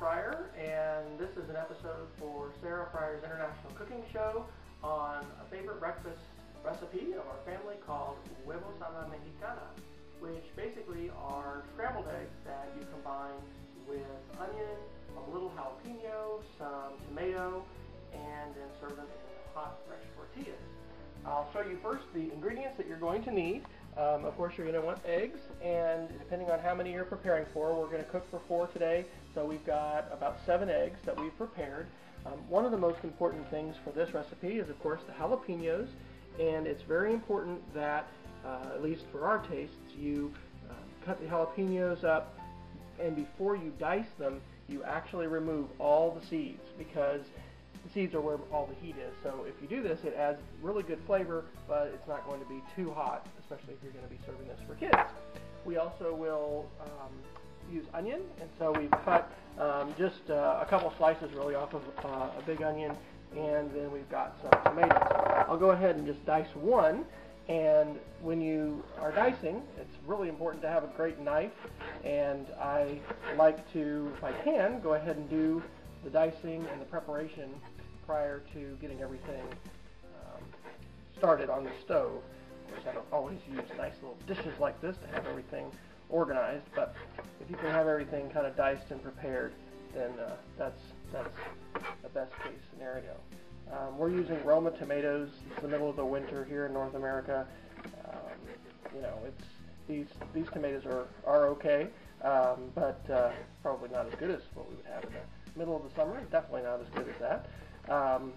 Fryer, and this is an episode for Sarah Fryer's International Cooking Show on a favorite breakfast recipe of our family called Huevos a la Mexicana, which basically are scrambled eggs that you combine with onion, a little jalapeno, some tomato, and then serve them in hot, fresh tortillas. I'll show you first the ingredients that you're going to need. Of course, you're going to want eggs, and depending on how many you're preparing for, we're going to cook for 4 today, so we've got about 7 eggs that we've prepared. One of the most important things for this recipe is, of course, the jalapenos, and it's very important that, at least for our tastes, you cut the jalapenos up, and before you dice them, you actually remove all the seeds, because the seeds are where all the heat is. So if you do this, it adds really good flavor, but it's not going to be too hot, especially if you're going to be serving this for kids. We also will use onion, and so we've cut just a couple slices really off of a big onion, and then we've got some tomatoes. I'll go ahead and just dice one, and when you are dicing, it's really important to have a great knife, and I like to, if I can, go ahead and do the dicing and the preparation prior to getting everything started on the stove. Of course, I don't always use nice little dishes like this to have everything organized, but if you can have everything kind of diced and prepared, then that's the best case scenario. We're using Roma tomatoes. It's the middle of the winter here in North America. You know, these tomatoes are okay, but probably not as good as what we would have in the middle of the summer. Definitely not as good as that. Well,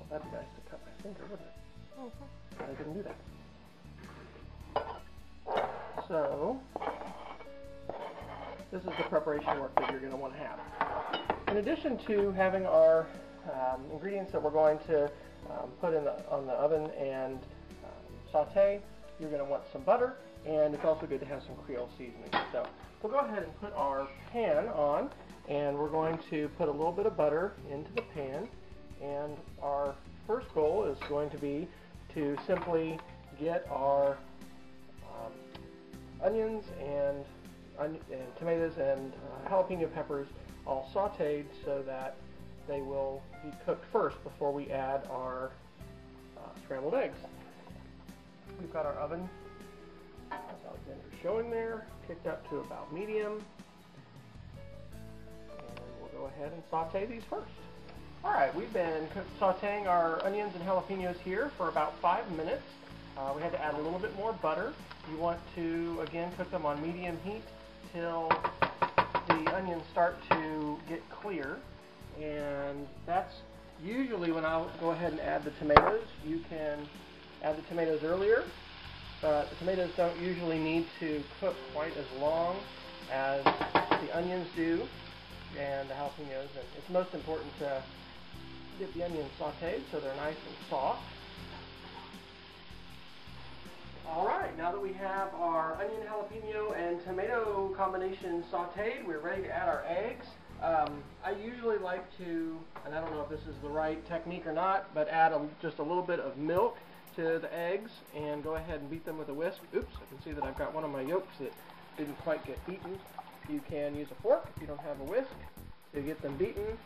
that'd be nice to cut my finger, wouldn't it? Oh, I didn't do that. So this is the preparation work that you're going to want to have. In addition to having our ingredients that we're going to put on the oven and saute, you're going to want some butter, and it's also good to have some Creole seasoning. So we'll go ahead and put our pan on, and we're going to put a little bit of butter into the pan, and our first goal is going to be to simply get our onions and tomatoes and jalapeno peppers all sauteed so that they will be cooked first before we add our scrambled eggs. We've got our oven, as Alexander's showing there, kicked up to about medium. And we'll go ahead and saute these first. Alright, we've been sauteing our onions and jalapenos here for about 5 minutes. We had to add a little bit more butter. You want to, again, cook them on medium heat till the onions start to get clear. And that's usually when I'll go ahead and add the tomatoes. You can add the tomatoes earlier, but the tomatoes don't usually need to cook quite as long as the onions do and the jalapenos. And it's most important to get the onions sauteed so they're nice and soft. Alright, now that we have our onion, jalapeno, and tomato combination sauteed, we're ready to add our eggs. I usually like to, and I don't know if this is the right technique or not, but add just a little bit of milk to the eggs and go ahead and beat them with a whisk. Oops, I can see that I've got one of my yolks that didn't quite get beaten. You can use a fork if you don't have a whisk to get them beaten,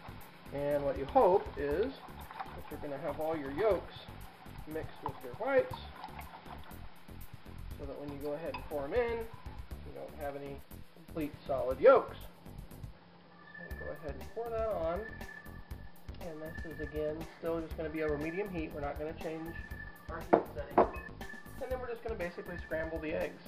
and what you hope is that you're going to have all your yolks mixed with your whites so that when you go ahead and pour them in, you don't have any complete solid yolks. So go ahead and pour that on, and this is again still just going to be over medium heat. We're not going to change our heat setting, and then we're just going to basically scramble the eggs.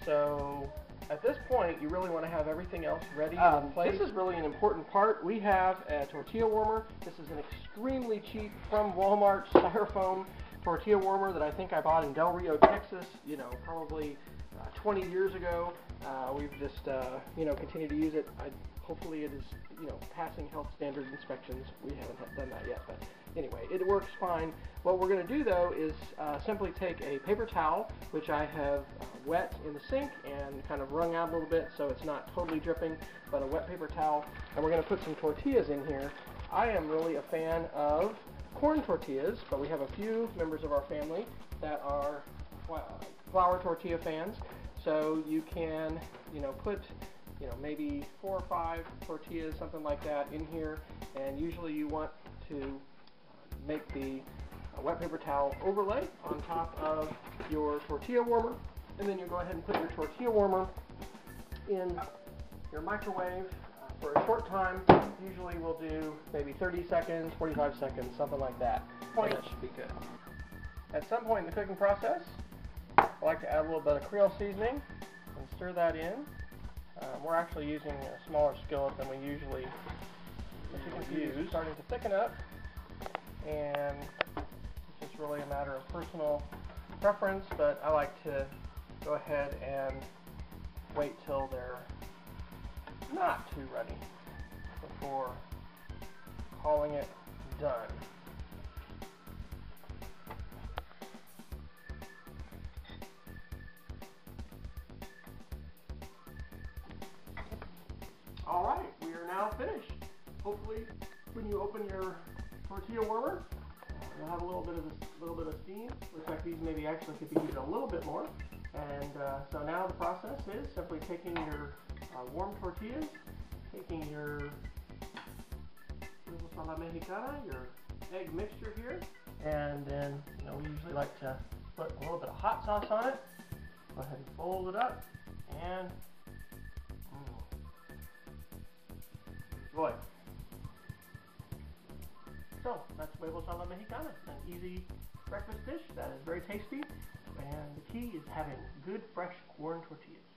So at this point, you really want to have everything else ready in place. This is really an important part. We have a tortilla warmer. This is an extremely cheap from Walmart styrofoam tortilla warmer that I think I bought in Del Rio, Texas, you know, probably 20 years ago. We've just, you know, continued to use it. Hopefully it is, you know, passing health standards inspections. We haven't done that yet, but anyway, it works fine. What we're going to do, though, is simply take a paper towel, which I have wet in the sink and kind of wrung out a little bit so it's not totally dripping, but a wet paper towel, and we're going to put some tortillas in here. I am really a fan of corn tortillas, but we have a few members of our family that are flour tortilla fans, so you can, you know, put maybe 4 or 5 tortillas, something like that, in here. And usually you want to make the wet paper towel overlay on top of your tortilla warmer, and then you go ahead and put your tortilla warmer in your microwave for a short time. Usually we'll do maybe 30 seconds, 45 seconds, something like that. And that should be good. At some point in the cooking process, I like to add a little bit of Creole seasoning and stir that in. We're actually using a smaller skillet than we usually use. It's starting to thicken up, and it's just really a matter of personal preference, but I like to go ahead and wait till they're not too ready before calling it done. Alright, we are now finished. Hopefully, when you open your tortilla warmer, you'll have a little bit of steam. Looks like these maybe actually could be heated a little bit more. And so now the process is simply taking your warm tortillas, taking your Huevos a la Mexicana, your egg mixture here, and then we usually like to put a little bit of hot sauce on it. Go ahead and fold it up and enjoy. So that's Huevos a la Mexicana, an easy breakfast dish that is very tasty, and the key is having good fresh corn tortillas.